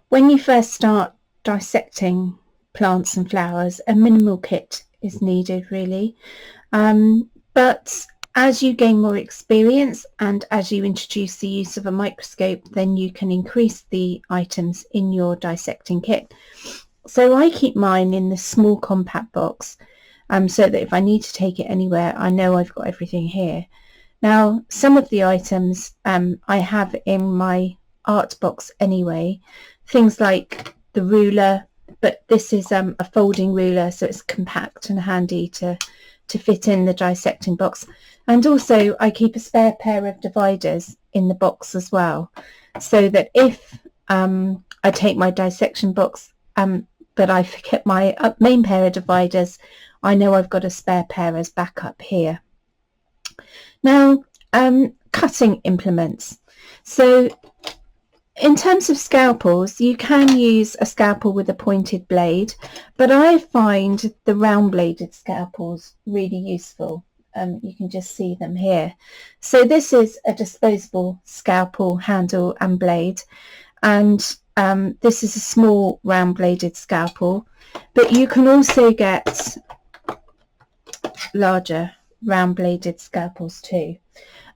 When you first start dissecting plants and flowers, a minimal kit is needed really. But as you gain more experience and as you introduce the use of a microscope, then you can increase the items in your dissecting kit. So I keep mine in the small compact box, so that if I need to take it anywhere, I know I've got everything here. Now, some of the items I have in my art box anyway, things like the ruler, but this is a folding ruler, so it's compact and handy to fit in the dissecting box. And also I keep a spare pair of dividers in the box as well, so that if I take my dissection box but I forget my main pair of dividers, I know I've got a spare pair as backup here. Now, cutting implements. So in terms of scalpels, you can use a scalpel with a pointed blade, but I find the round bladed scalpels really useful. You can just see them here. So this is a disposable scalpel handle and blade, and this is a small round bladed scalpel, but you can also get larger round bladed scalpels too.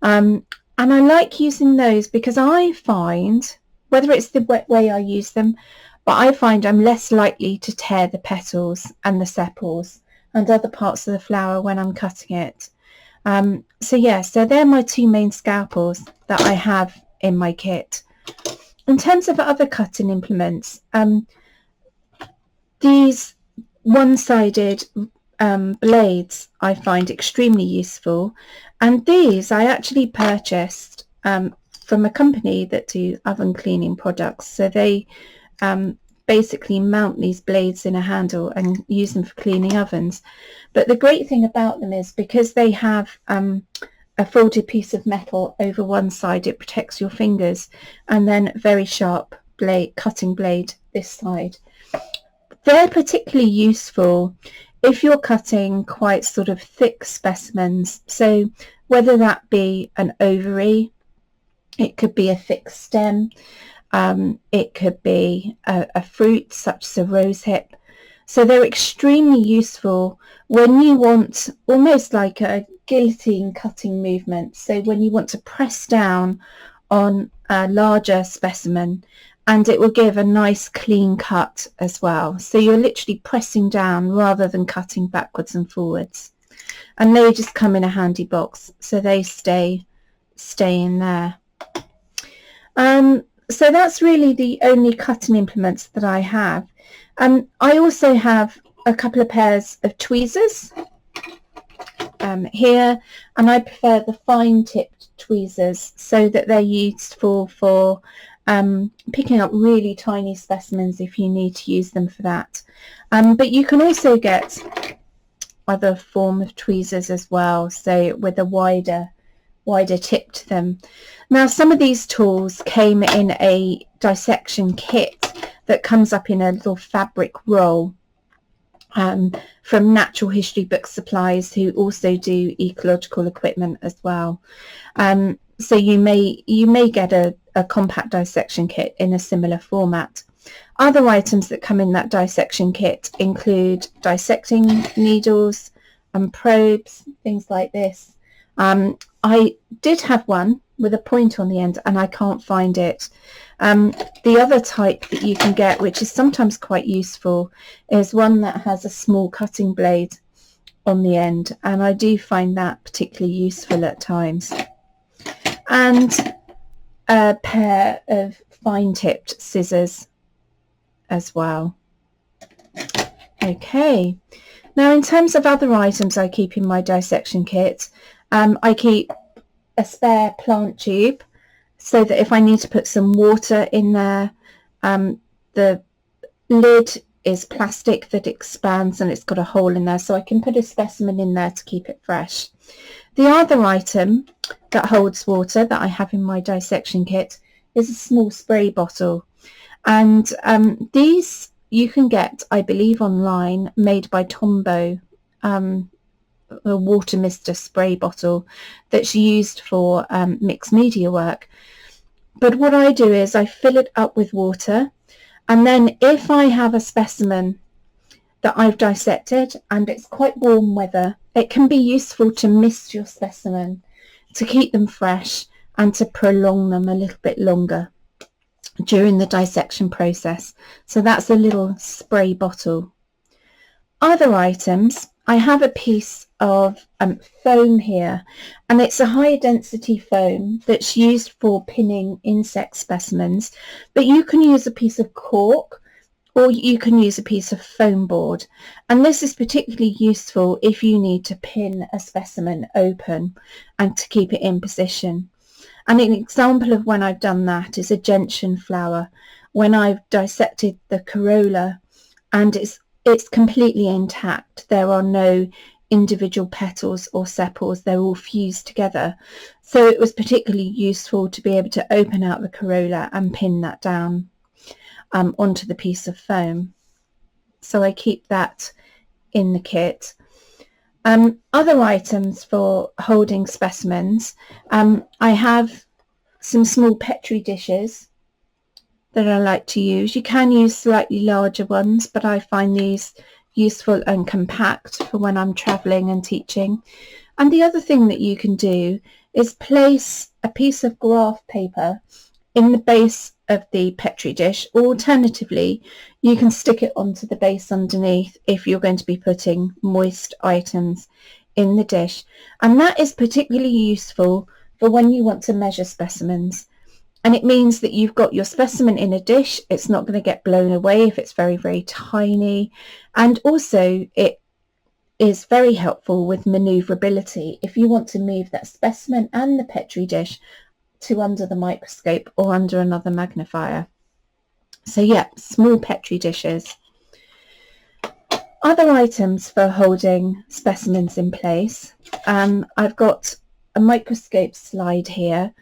And I like using those because I find, whether it's the way I use them, but I find I'm less likely to tear the petals and the sepals and other parts of the flower when I'm cutting it. So they're my two main scalpels that I have in my kit. In terms of other cutting implements, these one-sided blades I find extremely useful, and these I actually purchased from a company that do oven cleaning products. So they basically mount these blades in a handle and use them for cleaning ovens. But the great thing about them is because they have a folded piece of metal over one side, it protects your fingers, and then very sharp blade, cutting blade this side. They're particularly useful if you're cutting quite sort of thick specimens. So whether that be an ovary, it could be a thick stem, it could be a fruit such as a rose hip. So they're extremely useful when you want almost like a guillotine cutting movement. So when you want to press down on a larger specimen, and it will give a nice clean cut as well. So you're literally pressing down rather than cutting backwards and forwards. And they just come in a handy box, so they stay in there. So that's really the only cutting implements that I have. I also have a couple of pairs of tweezers here, and I prefer the fine tipped tweezers so that they're useful for picking up really tiny specimens if you need to use them for that. But you can also get other form of tweezers as well, so with a wider tip to them. Now, some of these tools came in a dissection kit that comes up in a little fabric roll from Natural History Book Supplies, who also do ecological equipment as well. So you may get a compact dissection kit in a similar format. Other items that come in that dissection kit include dissecting needles and probes, things like this. I did have one with a point on the end and I can't find it. The other type that you can get, which is sometimes quite useful, is one that has a small cutting blade on the end, and I do find that particularly useful at times. And a pair of fine tipped scissors as well. Okay, now in terms of other items I keep in my dissection kit, I keep a spare plant tube so that if I need to put some water in there, the lid is plastic that expands and it's got a hole in there, so I can put a specimen in there to keep it fresh. The other item that holds water that I have in my dissection kit is a small spray bottle, and these you can get, I believe, online, made by Tombow, a water mister spray bottle that's used for mixed media work. But what I do is I fill it up with water, And then if I have a specimen that I've dissected and it's quite warm weather, it can be useful to mist your specimen to keep them fresh and to prolong them a little bit longer during the dissection process. So that's a little spray bottle. Other items, I have a piece of foam here, and it's a high density foam that's used for pinning insect specimens, but you can use a piece of cork or you can use a piece of foam board, and this is particularly useful if you need to pin a specimen open and to keep it in position. And an example of when I've done that is a gentian flower, when I've dissected the corolla and it's completely intact. There are no individual petals or sepals, they're all fused together. So it was particularly useful to be able to open out the corolla and pin that down onto the piece of foam. So I keep that in the kit. Other items for holding specimens, I have some small petri dishes that I like to use. You can use slightly larger ones, but I find these useful and compact for when I'm traveling and teaching. And the other thing that you can do is place a piece of graph paper in the base of the petri dish, or alternatively you can stick it onto the base underneath if you're going to be putting moist items in the dish. And that is particularly useful for when you want to measure specimens. And it means that you've got your specimen in a dish. It's not going to get blown away if it's very, very tiny. And also it is very helpful with maneuverability if you want to move that specimen and the petri dish to under the microscope or under another magnifier. So yeah, small petri dishes. Other items for holding specimens in place. I've got a microscope slide here.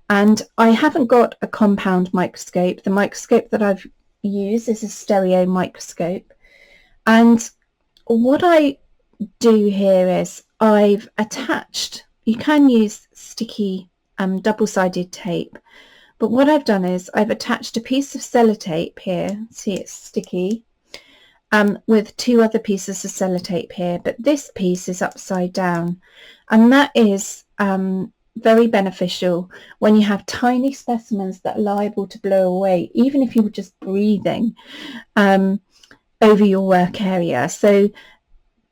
And I haven't got a compound microscope. The microscope that I've used is a stereo microscope. And what I do here is I've attached, you can use sticky double-sided tape, but what I've done is I've attached a piece of sellotape here. See, it's sticky, with two other pieces of sellotape here, but this piece is upside down, and that is very beneficial when you have tiny specimens that are liable to blow away, even if you were just breathing over your work area. So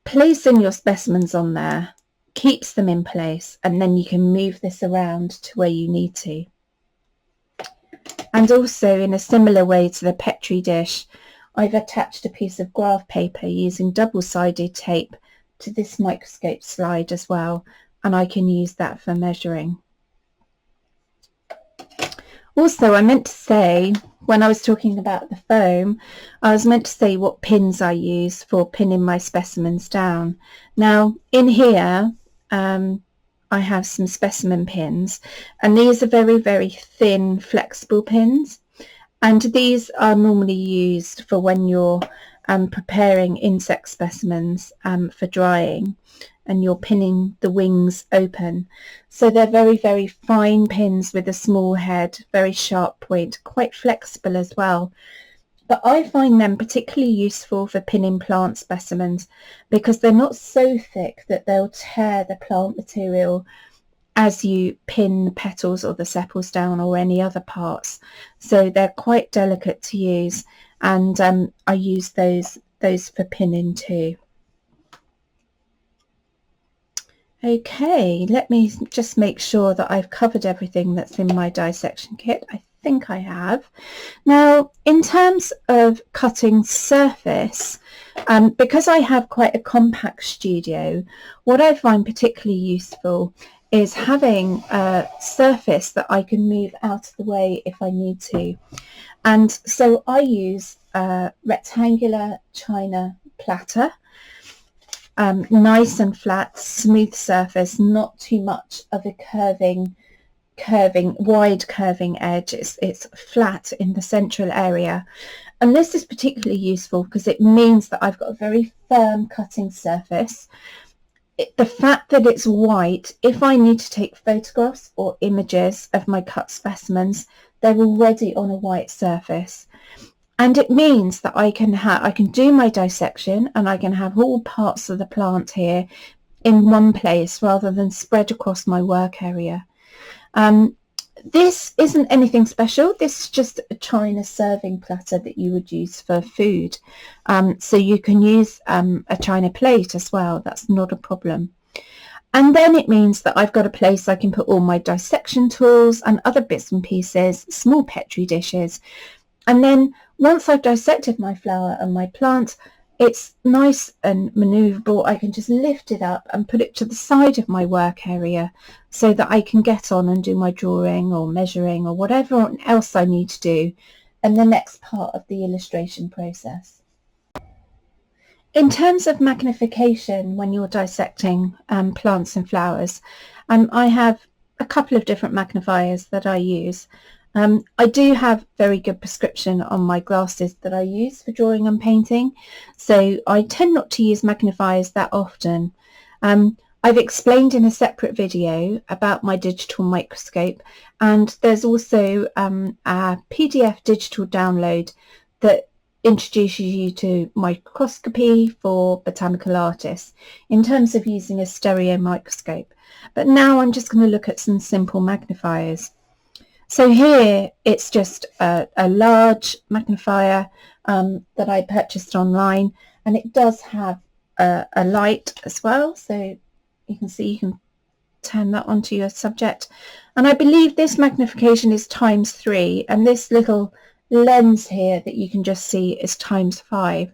placing your specimens on there keeps them in place, and then you can move this around to where you need to. And also, in a similar way to the petri dish, I've attached a piece of graph paper using double-sided tape to this microscope slide as well, and I can use that for measuring. Also, I meant to say, when I was talking about the foam, I was meant to say what pins I use for pinning my specimens down. Now, in here, I have some specimen pins, and these are very, very thin, flexible pins. And these are normally used for when you're preparing insect specimens for drying, and you're pinning the wings open. So they're very, very fine pins with a small head, very sharp point, quite flexible as well. But I find them particularly useful for pinning plant specimens because they're not so thick that they'll tear the plant material as you pin the petals or the sepals down or any other parts. So they're quite delicate to use, and I use those for pinning too. Okay, let me just make sure that I've covered everything that's in my dissection kit. I think I have. Now, in terms of cutting surface, because I have quite a compact studio, what I find particularly useful is having a surface that I can move out of the way if I need to. And so I use a rectangular china platter. Nice and flat, smooth surface, not too much of a wide curving edge. It's flat in the central area, and this is particularly useful because it means that I've got a very firm cutting surface. The fact that it's white, if I need to take photographs or images of my cut specimens, they're already on a white surface. And it means that I can do my dissection, and I can have all parts of the plant here in one place rather than spread across my work area. This isn't anything special. This is just a china serving platter that you would use for food. So you can use a china plate as well. That's not a problem. And then it means that I've got a place I can put all my dissection tools and other bits and pieces, small petri dishes. And then once I've dissected my flower and my plant, it's nice and manoeuvrable. I can just lift it up and put it to the side of my work area so that I can get on and do my drawing or measuring or whatever else I need to do in the next part of the illustration process. In terms of magnification when you're dissecting plants and flowers, I have a couple of different magnifiers that I use. I do have very good prescription on my glasses that I use for drawing and painting, so I tend not to use magnifiers that often. I've explained in a separate video about my digital microscope, and there's also a PDF digital download that introduces you to microscopy for botanical artists in terms of using a stereo microscope. But now I'm just going to look at some simple magnifiers. So here it's just a large magnifier that I purchased online, and it does have a light as well, so you can see you can turn that onto your subject. And I believe this magnification is ×3, and this little lens here that you can just see is ×5.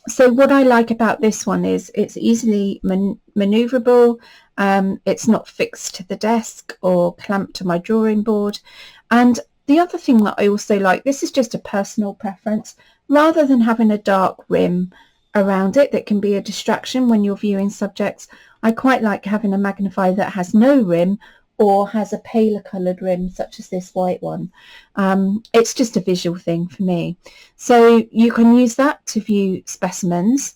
So what I like about this one is it's easily maneuverable. It's not fixed to the desk or clamped to my drawing board. And the other thing that I also like, this is just a personal preference, rather than having a dark rim around it that can be a distraction when you're viewing subjects, I quite like having a magnifier that has no rim or has a paler coloured rim, such as this white one. It's just a visual thing for me. So you can use that to view specimens.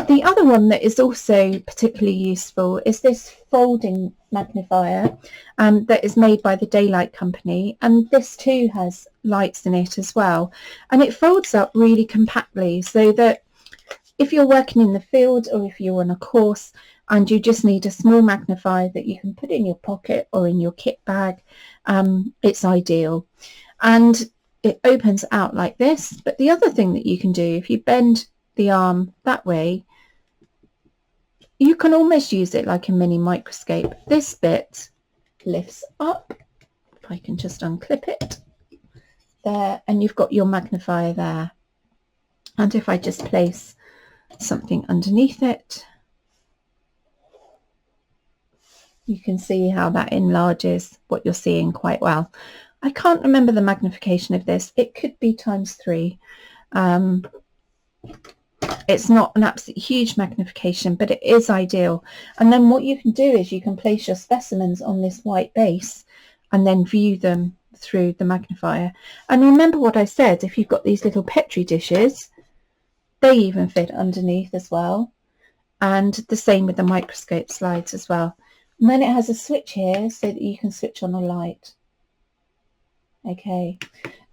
The other one that is also particularly useful is this folding magnifier that is made by the Daylight Company, and this too has lights in it as well, and it folds up really compactly so that if you're working in the field or if you're on a course and you just need a small magnifier that you can put in your pocket or in your kit bag, it's ideal. And it opens out like this. But the other thing that you can do, if you bend the arm that way, you can almost use it like a mini microscope. This bit lifts up. If I can just unclip it there, and you've got your magnifier there. And if I just place something underneath it, you can see how that enlarges what you're seeing quite well. I can't remember the magnification of this. It could be ×3. It's not an absolutely huge magnification, but it is ideal. And then what you can do is you can place your specimens on this white base and then view them through the magnifier. And remember what I said, if you've got these little petri dishes, they even fit underneath as well. And the same with the microscope slides as well. And then it has a switch here so that you can switch on a light. Okay.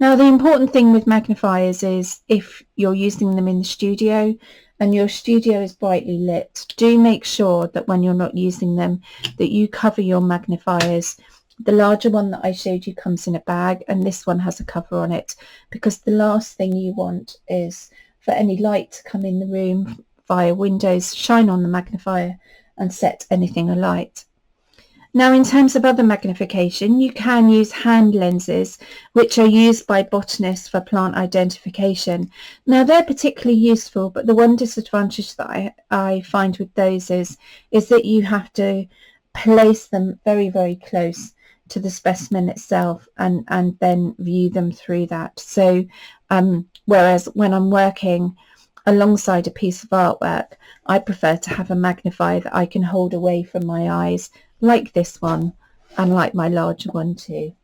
Now the important thing with magnifiers is if you're using them in the studio and your studio is brightly lit, do make sure that when you're not using them that you cover your magnifiers. The larger one that I showed you comes in a bag, and this one has a cover on it, because the last thing you want is for any light to come in the room via windows, shine on the magnifier and set anything alight. Now, in terms of other magnification, you can use hand lenses, which are used by botanists for plant identification. Now, they're particularly useful, but the one disadvantage that I find with those is that you have to place them very, very close to the specimen itself and then view them through that. So, whereas when I'm working alongside a piece of artwork, I prefer to have a magnifier that I can hold away from my eyes, like this one and like my larger one too.